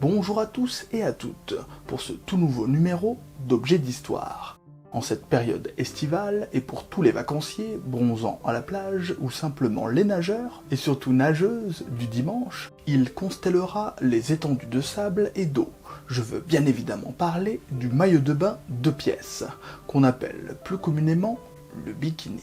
Bonjour à tous et à toutes pour ce tout nouveau numéro d'Objets d'Histoire. En cette période estivale et pour tous les vacanciers bronzant à la plage ou simplement les nageurs et surtout nageuses du dimanche, il constellera les étendues de sable et d'eau. Je veux bien évidemment parler du maillot de bain 2 pièces, qu'on appelle plus communément le bikini.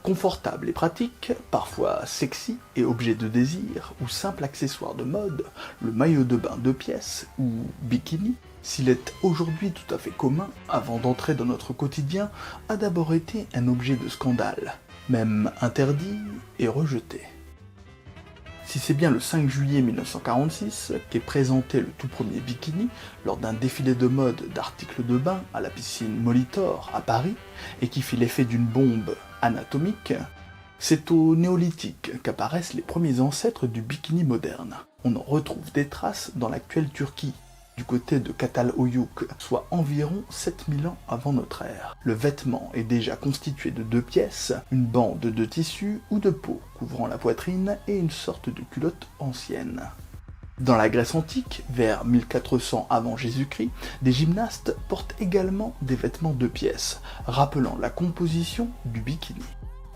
Confortable et pratique, parfois sexy et objet de désir ou simple accessoire de mode, le maillot de bain 2 pièces ou bikini, s'il est aujourd'hui tout à fait commun, avant d'entrer dans notre quotidien, a d'abord été un objet de scandale, même interdit et rejeté. Si c'est bien le 5 juillet 1946 qu'est présenté le tout premier bikini lors d'un défilé de mode d'articles de bain à la piscine Molitor à Paris, et qui fit l'effet d'une bombe anatomique, c'est au néolithique qu'apparaissent les premiers ancêtres du bikini moderne. On en retrouve des traces dans l'actuelle Turquie, du côté de Çatalhöyük, soit environ 7000 ans avant notre ère. Le vêtement est déjà constitué de 2 pièces, une bande de tissu ou de peau couvrant la poitrine et une sorte de culotte ancienne. Dans la Grèce antique, vers 1400 avant Jésus-Christ, des gymnastes portent également des vêtements 2 pièces, rappelant la composition du bikini.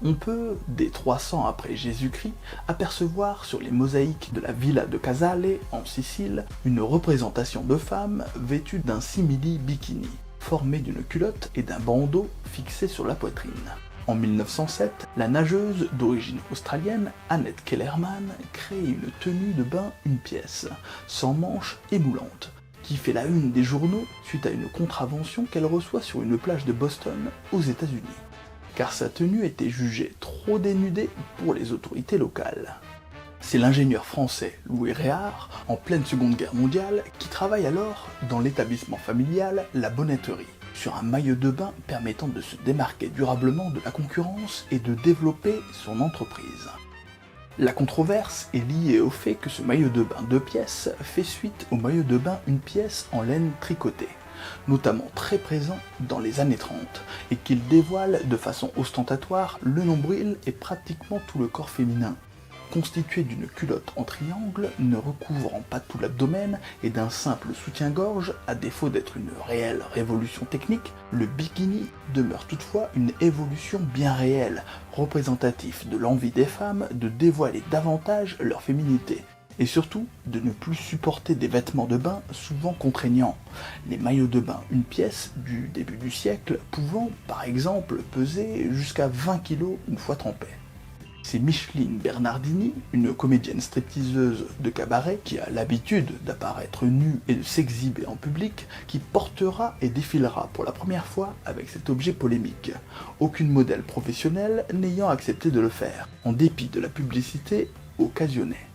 On peut, dès 300 après Jésus-Christ, apercevoir sur les mosaïques de la Villa de Casale, en Sicile, une représentation de femmes vêtues d'un simili-bikini, formé d'une culotte et d'un bandeau fixé sur la poitrine. En 1907, la nageuse d'origine australienne Annette Kellerman crée une tenue de bain 1 pièce, sans manches et moulante, qui fait la une des journaux suite à une contravention qu'elle reçoit sur une plage de Boston, aux États-Unis, car sa tenue était jugée trop dénudée pour les autorités locales. C'est l'ingénieur français Louis Réard, en pleine Seconde Guerre mondiale, qui travaille alors dans l'établissement familial La Bonnetterie, sur un maillot de bain permettant de se démarquer durablement de la concurrence et de développer son entreprise. La controverse est liée au fait que ce maillot de bain 2 pièces fait suite au maillot de bain 1 pièce en laine tricotée, notamment très présent dans les années 30, et qu'il dévoile de façon ostentatoire le nombril et pratiquement tout le corps féminin, constitué d'une culotte en triangle ne recouvrant pas tout l'abdomen et d'un simple soutien-gorge. À défaut d'être une réelle révolution technique, le bikini demeure toutefois une évolution bien réelle, représentatif de l'envie des femmes de dévoiler davantage leur féminité, et surtout de ne plus supporter des vêtements de bain souvent contraignants, les maillots de bain 1 pièce du début du siècle pouvant par exemple peser jusqu'à 20 kg une fois trempés. C'est Micheline Bernardini, une comédienne stripteaseuse de cabaret qui a l'habitude d'apparaître nue et de s'exhiber en public, qui portera et défilera pour la première fois avec cet objet polémique, aucune modèle professionnelle n'ayant accepté de le faire, en dépit de la publicité occasionnée.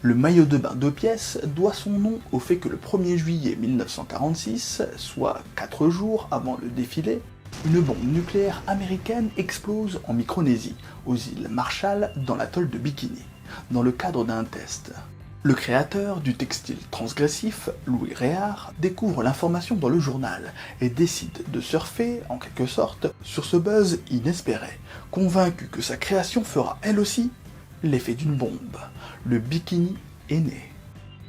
Le maillot de bain 2 pièces doit son nom au fait que le 1er juillet 1946, soit 4 jours avant le défilé, une bombe nucléaire américaine explose en Micronésie, aux îles Marshall, dans l'atoll de Bikini, dans le cadre d'un test. Le créateur du textile transgressif, Louis Réard, découvre l'information dans le journal et décide de surfer, en quelque sorte, sur ce buzz inespéré, convaincu que sa création fera elle aussi l'effet d'une bombe. Le bikini est né.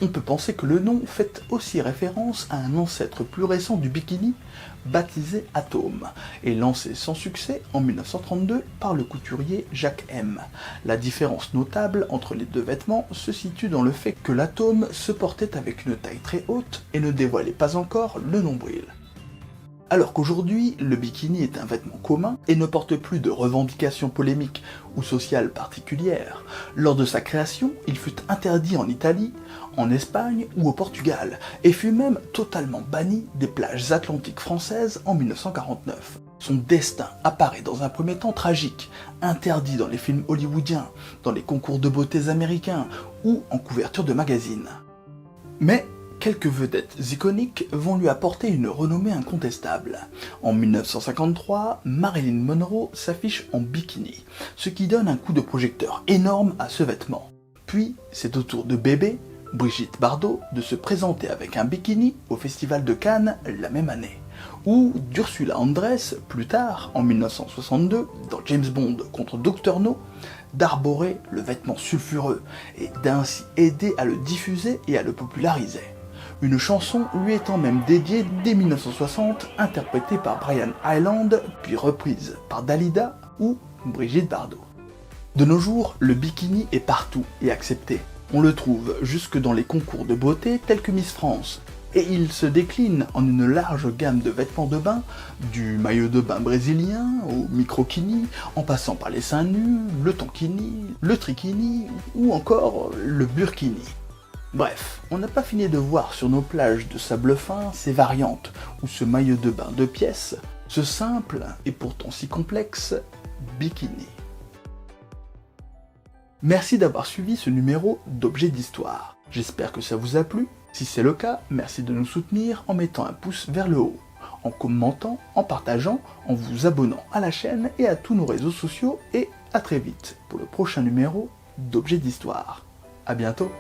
On peut penser que le nom fait aussi référence à un ancêtre plus récent du bikini, baptisé Atome, et lancé sans succès en 1932 par le couturier Jacques M. La différence notable entre les deux vêtements se situe dans le fait que l'Atome se portait avec une taille très haute et ne dévoilait pas encore le nombril. Alors qu'aujourd'hui, le bikini est un vêtement commun et ne porte plus de revendications polémiques ou sociales particulières, lors de sa création, il fut interdit en Italie, en Espagne ou au Portugal, et fut même totalement banni des plages atlantiques françaises en 1949. Son destin apparaît dans un premier temps tragique, interdit dans les films hollywoodiens, dans les concours de beauté américains ou en couverture de magazines. Mais quelques vedettes iconiques vont lui apporter une renommée incontestable. En 1953, Marilyn Monroe s'affiche en bikini, ce qui donne un coup de projecteur énorme à ce vêtement. Puis, c'est au tour de bébé, Brigitte Bardot, de se présenter avec un bikini au Festival de Cannes la même année. Ou d'Ursula Andress, plus tard, en 1962, dans James Bond contre Dr No, d'arborer le vêtement sulfureux et d'ainsi aider à le diffuser et à le populariser. Une chanson lui étant même dédiée dès 1960, interprétée par Brian Hyland, puis reprise par Dalida ou Brigitte Bardot. De nos jours, le bikini est partout et accepté. On le trouve jusque dans les concours de beauté tels que Miss France, et il se décline en une large gamme de vêtements de bain, du maillot de bain brésilien au microkini, en passant par les seins nus, le tankini, le trikini ou encore le burkini. Bref, on n'a pas fini de voir sur nos plages de sable fin ces variantes, ou ce maillot de bain 2 pièces, ce simple et pourtant si complexe bikini. Merci d'avoir suivi ce numéro d'Objets d'Histoire. J'espère que ça vous a plu. Si c'est le cas, merci de nous soutenir en mettant un pouce vers le haut, en commentant, en partageant, en vous abonnant à la chaîne et à tous nos réseaux sociaux, et à très vite pour le prochain numéro d'Objets d'Histoire. À bientôt.